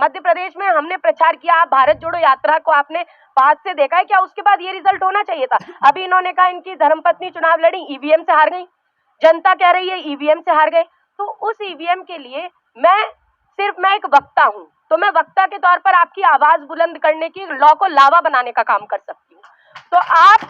मध्य प्रदेश में हमने प्रचार किया, आप भारत जोड़ो यात्रा को आपने पास से देखा है क्या? उसके बाद ये रिजल्ट होना चाहिए था। अभी इन्होंने कहा इनकी धर्मपत्नी चुनाव लड़ी, ईवीएम से हार गई। जनता कह रही है ईवीएम से हार गए। तो उस ईवीएम के लिए मैं एक वक्ता हूं, तो मैं वक्ता के तौर पर आपकी आवाज बुलंद करने की, लॉ को लावा बनाने का काम कर सकती हूँ। तो आप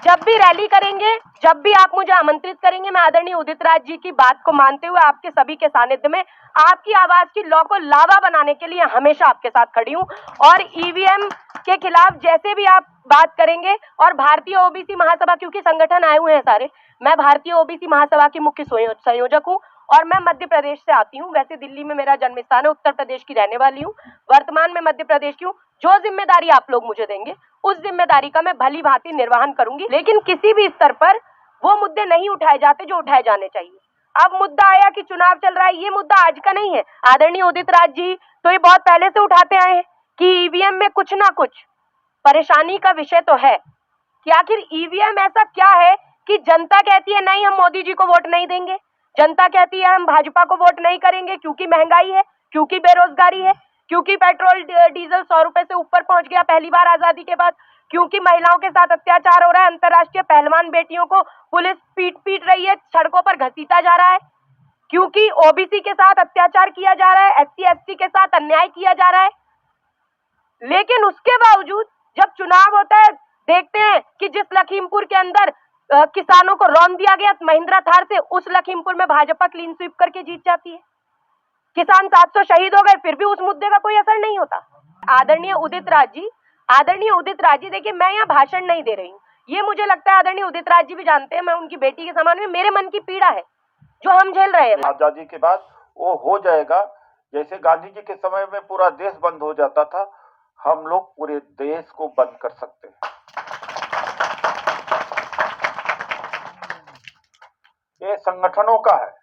जब भी रैली करेंगे, जब भी आप मुझे आमंत्रित करेंगे, मैं आदरणीय उदित राज जी की बात को मानते हुए आपके सभी के सानिध्य में आपकी आवाज की लॉ को लावा बनाने के लिए हमेशा आपके साथ खड़ी हूं। और ईवीएम के खिलाफ जैसे भी आप बात करेंगे, और भारतीय ओबीसी महासभा, क्योंकि संगठन आए हुए हैं सारे, मैं भारतीय ओबीसी महासभा की मुख्य संयोजक हूं और मैं मध्य प्रदेश से आती हूं। वैसे दिल्ली में मेरा जन्म स्थान है, उत्तर प्रदेश की रहने वाली हूं, वर्तमान में मध्य प्रदेश की हूं। जो जिम्मेदारी आप लोग मुझे देंगे उस जिम्मेदारी का मैं भली भांति निर्वहन करूंगी, लेकिन किसी भी स्तर पर वो मुद्दे नहीं उठाए जाते जो उठाए जाने चाहिए। अब मुद्दा आया कि चुनाव चल रहा है, ये मुद्दा आज का नहीं है। आदरणीय उदित राज जी तो ये बहुत पहले से उठाते आए हैं कि ईवीएम में कुछ ना कुछ परेशानी का विषय तो है कि आखिर ईवीएम ऐसा क्या है कि जनता कहती है नहीं हम मोदी जी को वोट नहीं देंगे, जनता कहती है हम भाजपा को वोट नहीं करेंगे क्योंकि महंगाई है, क्योंकि बेरोजगारी है, क्योंकि पेट्रोल डीजल 100 रुपए से ऊपर पहुंच गया पहली बार आजादी के बाद, क्योंकि महिलाओं के साथ अत्याचार हो रहा है, अंतर्राष्ट्रीय पहलवान बेटियों को पुलिस पीट रही है, सड़कों पर घसीटा जा रहा है, क्योंकि ओबीसी के साथ अत्याचार किया जा रहा है, एससी एसटी के साथ अन्याय किया जा रहा है। लेकिन उसके बावजूद जब चुनाव होता है, देखते हैं कि जिस लखीमपुर के अंदर किसानों को रौंद दिया गया महिंद्रा थार से, उस लखीमपुर में भाजपा क्लीन स्वीप करके जीत जाती है। किसान 700 शहीद हो गए, फिर भी उस मुद्दे का कोई असर नहीं होता। आदरणीय उदित राज जी देखिए, मैं यहाँ भाषण नहीं दे रही हूँ, ये मुझे लगता है आदरणीय उदित राज जी भी जानते हैं, मैं उनकी बेटी के समान में, मेरे मन की पीड़ा है जो हम झेल रहे हैं। आजादी के बाद वो हो जाएगा, जैसे गांधी जी के समय में पूरा देश बंद हो जाता था, हम लोग पूरे देश को बंद कर सकते हैं। ये संगठनों का है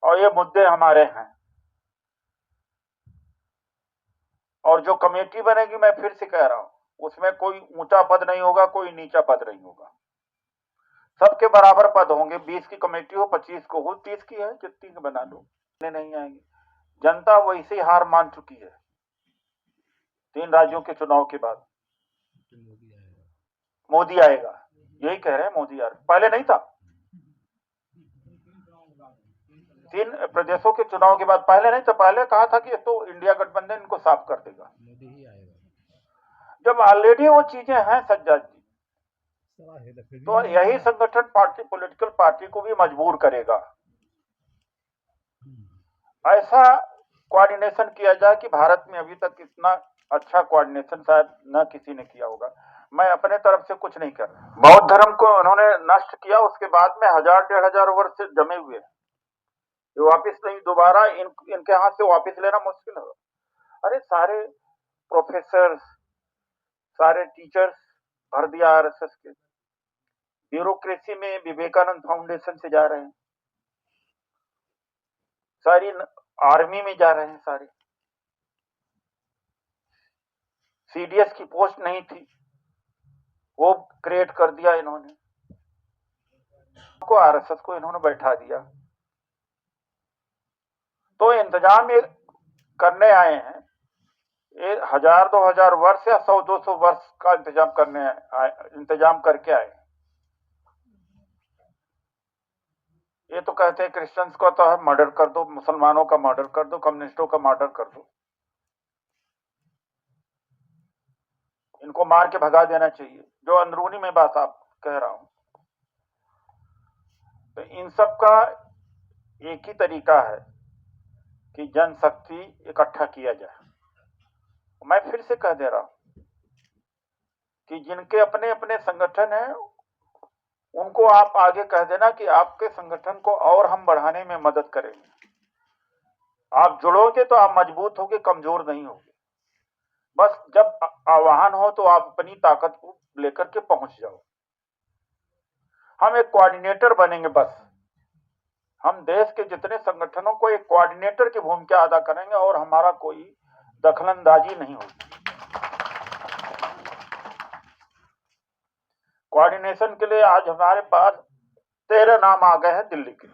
और ये मुद्दे हमारे हैं। और जो कमेटी बनेगी, मैं फिर से कह रहा हूं, उसमें कोई ऊंचा पद नहीं होगा, कोई नीचा पद नहीं होगा, सबके बराबर पद होंगे। 20 की कमेटी हो, 25 को हो, 30 की है, जितनी की बना लो, नहीं आएंगे। जनता वैसे ही हार मान चुकी है 3 राज्यों के चुनाव के बाद। मोदी आएगा, यही कह रहे हैं, मोदी आ रहा, पहले नहीं था। 3 प्रदेशों के चुनाव के बाद, पहले नहीं था, पहले कहा था कि तो इंडिया गठबंधन इनको साफ कर देगा। जब ऑलरेडी वो चीजें हैं सज्जाद जी, तो यही संगठन पार्टी, पॉलिटिकल पार्टी को भी मजबूर करेगा। ऐसा कोऑर्डिनेशन किया जाए कि भारत में अभी तक इतना अच्छा कोऑर्डिनेशन शायद न किसी ने किया होगा। मैं अपने तरफ से कुछ नहीं कर रहा। बौद्ध धर्म को उन्होंने नष्ट किया, उसके बाद में 1000-1500 वर्ष से जमे हुए हैं, ये वापिस नहीं, दोबारा इनके हाथ से वापिस लेना मुश्किल है। अरे सारे प्रोफेसर, सारे टीचर्स भर दिया आरएसएस के, ब्यूरोक्रेसी में विवेकानंद फाउंडेशन से जा रहे हैं, सारी आर्मी में जा रहे हैं, सारे सीडीएस की पोस्ट नहीं थी, वो क्रिएट कर दिया इन्होंने, को आरएसएस को इन्होंने बैठा दिया। तो इंतजाम ये करने आए हैं, ये 1000-2000 वर्ष या 100-200 वर्ष का इंतजाम करके आए। ये तो कहते हैं क्रिश्चियंस को तो है मर्डर कर दो, मुसलमानों का मर्डर कर दो, कम्युनिस्टों का मर्डर कर दो, इनको मार के भगा देना चाहिए, जो अंदरूनी में बात आप कह रहा हूं। तो इन सब का एक ही तरीका है कि जनशक्ति इकट्ठा किया जाए। मैं फिर से कह दे रहा हूं कि जिनके अपने अपने संगठन हैं, उनको आप आगे कह देना कि आपके संगठन को और हम बढ़ाने में मदद करेंगे। आप जुड़ोगे तो आप मजबूत होगे, कमजोर नहीं होगे। बस जब आह्वान हो तो आप अपनी ताकत को लेकर के पहुंच जाओ। हम एक कोऑर्डिनेटर बनेंगे, बस हम देश के जितने संगठनों को एक कोऑर्डिनेटर की भूमिका अदा करेंगे और हमारा कोई दखलंदाजी नहीं होगी। कोऑर्डिनेशन के लिए आज हमारे पास 13 नाम आ गए हैं दिल्ली के।